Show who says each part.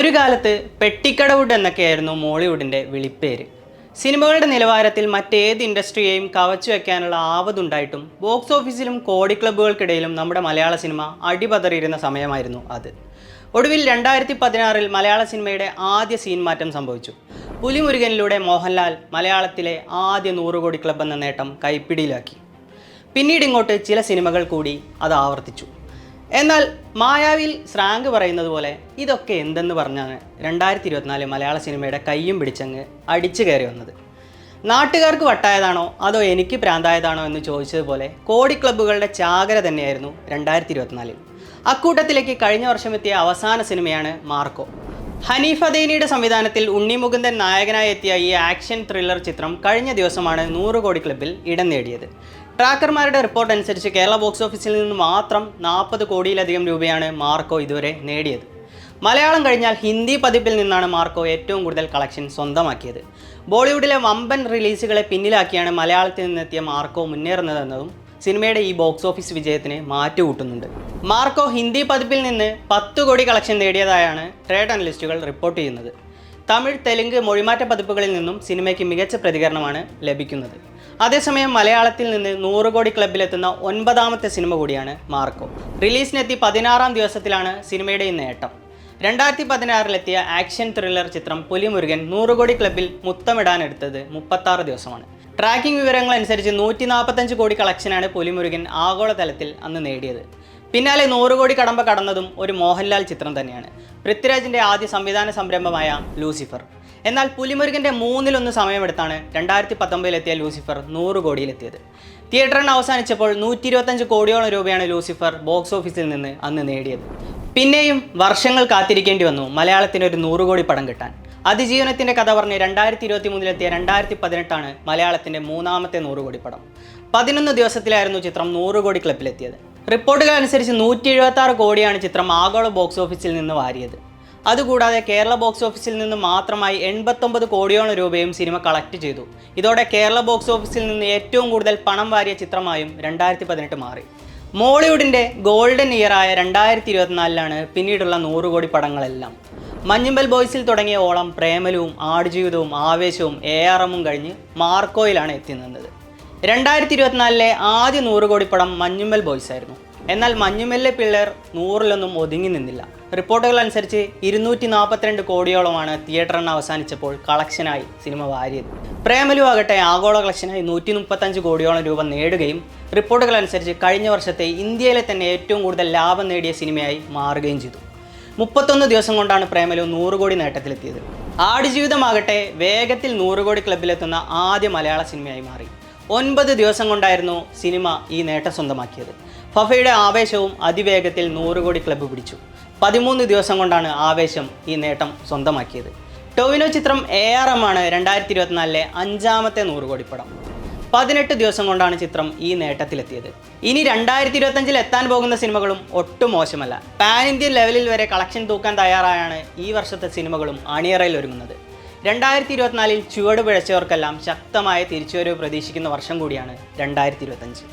Speaker 1: ഒരു കാലത്ത് പെട്ടിക്കടവുഡ് എന്നൊക്കെയായിരുന്നു മോളിവുഡിൻ്റെ വിളിപ്പേര്. സിനിമകളുടെ നിലവാരത്തിൽ മറ്റേത് ഇൻഡസ്ട്രിയെയും കവച്ചു വയ്ക്കാനുള്ള ആവതുണ്ടായിട്ടും ബോക്സ് ഓഫീസിലും കോടി ക്ലബ്ബുകൾക്കിടയിലും നമ്മുടെ മലയാള സിനിമ അടിപതറിയിരുന്ന സമയമായിരുന്നു അത്. ഒടുവിൽ 2016 മലയാള സിനിമയുടെ ആദ്യ സീൻ മാറ്റം സംഭവിച്ചു. പുലിമുരുകനിലൂടെ മോഹൻലാൽ മലയാളത്തിലെ ആദ്യ 100 കോടി ക്ലബ്ബ് എന്ന നേട്ടം കൈപ്പിടിയിലാക്കി. പിന്നീട് ഇങ്ങോട്ട് ചില സിനിമകൾ കൂടി അത് ആവർത്തിച്ചു. എന്നാൽ മായാവിൽ ശ്രാങ്ക് പറയുന്നത് പോലെ ഇതൊക്കെ എന്തെന്ന് പറഞ്ഞാണ് 2024 മലയാള സിനിമയുടെ കയ്യും പിടിച്ചങ്ങ് അടിച്ചു കയറി വന്നത്. നാട്ടുകാർക്ക് വട്ടായതാണോ അതോ എനിക്ക് പ്രാന്തായതാണോ എന്ന് ചോദിച്ചതുപോലെ കോടി ക്ലബ്ബുകളുടെ ചാകര തന്നെയായിരുന്നു 2024. അക്കൂട്ടത്തിലേക്ക് കഴിഞ്ഞ വർഷം എത്തിയ അവസാന സിനിമയാണ് മാർക്കോ. ഹനീഫ ദേനിയുടെ സംവിധാനത്തിൽ ഉണ്ണി മുകുന്ദൻ നായകനായി എത്തിയ ഈ ആക്ഷൻ ത്രില്ലർ ചിത്രം കഴിഞ്ഞ ദിവസമാണ് 100 കോടി ക്ലബ്ബിൽ ഇടം നേടിയത്. ട്രാക്കർമാരുടെ റിപ്പോർട്ട് അനുസരിച്ച് കേരള ബോക്സ് ഓഫീസിൽ നിന്ന് മാത്രം 40 കോടിയിലധികം രൂപയാണ് മാർക്കോ ഇതുവരെ നേടിയത്. മലയാളം കഴിഞ്ഞാൽ ഹിന്ദി പതിപ്പിൽ നിന്നാണ് മാർക്കോ ഏറ്റവും കൂടുതൽ കളക്ഷൻ സ്വന്തമാക്കിയത്. ബോളിവുഡിലെ വമ്പൻ റിലീസുകളെ പിന്നിലാക്കിയാണ് മലയാളത്തിൽ നിന്നെത്തിയ മാർക്കോ മുന്നേറുന്നതെന്നതും സിനിമയുടെ ഈ ബോക്സ് ഓഫീസ് വിജയത്തിന് മാറ്റുകൂട്ടുന്നുണ്ട്. മാർക്കോ ഹിന്ദി പതിപ്പിൽ നിന്ന് 10 കോടി കളക്ഷൻ നേടിയതായാണ് ട്രേഡ് അനലിസ്റ്റുകൾ റിപ്പോർട്ട് ചെയ്യുന്നത്. തമിഴ്, തെലുങ്ക് മൊഴിമാറ്റ പതിപ്പുകളിൽ നിന്നും സിനിമയ്ക്ക് മികച്ച പ്രതികരണമാണ് ലഭിക്കുന്നത്. അതേസമയം മലയാളത്തിൽ നിന്ന് 100 കോടി ക്ലബ്ബിലെത്തുന്ന 9ാമത്തെ സിനിമ കൂടിയാണ് മാർക്കോ. റിലീസിനെത്തി 16ാം ദിവസത്തിലാണ് സിനിമയുടെ ഈ നേട്ടം. 2016-ലെത്തിയ ആക്ഷൻ ത്രില്ലർ ചിത്രം പുലിമുരുകൻ 100 കോടി ക്ലബ്ബിൽ മുത്തമിടാനെടുത്തത് 36 ദിവസമാണ്. ട്രാക്കിംഗ് വിവരങ്ങൾ അനുസരിച്ച് 145 കോടി കളക്ഷനാണ് പുലിമുരുകൻ ആഗോളതലത്തിൽ അന്ന് നേടിയത്. പിന്നാലെ 100 കോടി കടമ്പ കടന്നതും ഒരു മോഹൻലാൽ ചിത്രം തന്നെയാണ്, പൃഥ്വിരാജിൻ്റെ ആദ്യ സംവിധാന സംരംഭമായ ലൂസിഫർ. എന്നാൽ പുലിമുരുകൻ്റെ 1/3 സമയമെടുത്താണ് 2019-ലെത്തിയ ലൂസിഫർ 100 കോടിയിലെത്തിയത്. തിയേറ്റർ റൺ അവസാനിച്ചപ്പോൾ 125 കോടിയോളം രൂപയാണ് ലൂസിഫർ ബോക്സ് ഓഫീസിൽ നിന്ന് അന്ന് നേടിയത്. പിന്നെയും വർഷങ്ങൾ കാത്തിരിക്കേണ്ടി വന്നു മലയാളത്തിന് ഒരു 100 കോടി പടം കിട്ടാൻ. അതിജീവനത്തിൻ്റെ കഥ പറഞ്ഞ് 2023-ലെത്തിയ 2018 മലയാളത്തിൻ്റെ 3ാമത്തെ 100 കോടി പടം. 11 ദിവസത്തിലായിരുന്നു ചിത്രം 100 കോടി ക്ലബ്ബിലെത്തിയത്. റിപ്പോർട്ടുകൾ അനുസരിച്ച് 176 കോടിയാണ് ചിത്രം ആഗോള ബോക്സ് ഓഫീസിൽ നിന്ന് വാരിയത്. അതുകൂടാതെ കേരള ബോക്സ് ഓഫീസിൽ നിന്ന് മാത്രമായി 89 കോടിയോളം രൂപയും സിനിമ കളക്ട് ചെയ്തു. ഇതോടെ കേരള ബോക്സ് ഓഫീസിൽ നിന്ന് ഏറ്റവും കൂടുതൽ പണം വാരിയ ചിത്രമായും 2018 മാറി. മോളിവുഡിൻ്റെ ഗോൾഡൻ ഇയറായ 2024-ലാണ് പിന്നീടുള്ള 100 കോടി പടങ്ങളെല്ലാം. മഞ്ഞുമ്മൽ ബോയ്സിൽ തുടങ്ങിയ ഓളം പ്രേമലുവും ആടുജീവിതവും ആവേശവും ARM കഴിഞ്ഞ് മാർക്കോയിലാണ് എത്തി നിന്നത്. 2024-ലെ ആദ്യ 100 കോടി പടം മഞ്ഞുമ്മൽ ബോയ്സ് ആയിരുന്നു. എന്നാൽ മഞ്ഞുമ്മലിലെ പിള്ളേർ 100-ലൊന്നും ഒതുങ്ങി നിന്നില്ല. റിപ്പോർട്ടുകൾ അനുസരിച്ച് 242 കോടിയോളമാണ് തിയേറ്റർ റൺ അവസാനിച്ചപ്പോൾ കളക്ഷനായി സിനിമ വാരിയത്. പ്രേമലു ആകട്ടെ ആഗോള കളക്ഷനായി 135 കോടിയോളം രൂപ നേടുകയും റിപ്പോർട്ടുകൾ അനുസരിച്ച് കഴിഞ്ഞ വർഷത്തെ ഇന്ത്യയിലെ തന്നെ ഏറ്റവും കൂടുതൽ ലാഭം നേടിയ സിനിമയായി മാറുകയും ചെയ്തു. 31 ദിവസം കൊണ്ടാണ് പ്രേമലു 100 കോടി നേട്ടത്തിലെത്തിയത്. ആടുജീവിതമാകട്ടെ വേഗത്തിൽ 100 കോടി ക്ലബ്ബിലെത്തുന്ന ആദ്യ മലയാള സിനിമയായി മാറി. 9 ദിവസം കൊണ്ടായിരുന്നു സിനിമ ഈ നേട്ടം സ്വന്തമാക്കിയത്. ഫഫയുടെ ആവേശവും അതിവേഗത്തിൽ 100 കോടി ക്ലബ്ബ് പിടിച്ചു. 13 ദിവസം കൊണ്ടാണ് ആവേശം ഈ നേട്ടം സ്വന്തമാക്കിയത്. ടൊവിനോ ചിത്രം ARM ആണ് 2024-ലെ 5ാമത്തെ 100 കോടി പടം. 18 ദിവസം കൊണ്ടാണ് ചിത്രം ഈ നേട്ടത്തിലെത്തിയത്. ഇനി 2025-ൽ എത്താൻ പോകുന്ന സിനിമകളും ഒട്ടും മോശമല്ല. പാൻ ഇന്ത്യൻ ലെവലിൽ വരെ കളക്ഷൻ തൂക്കാൻ തയ്യാറായാണ് ഈ വർഷത്തെ സിനിമകളും അണിയറയിൽ ഒരുങ്ങുന്നത്. 2024-ൽ ചുവട് പിഴച്ചവർക്കെല്ലാം ശക്തമായ തിരിച്ചുവരവ് പ്രതീക്ഷിക്കുന്ന വർഷം കൂടിയാണ് 2025.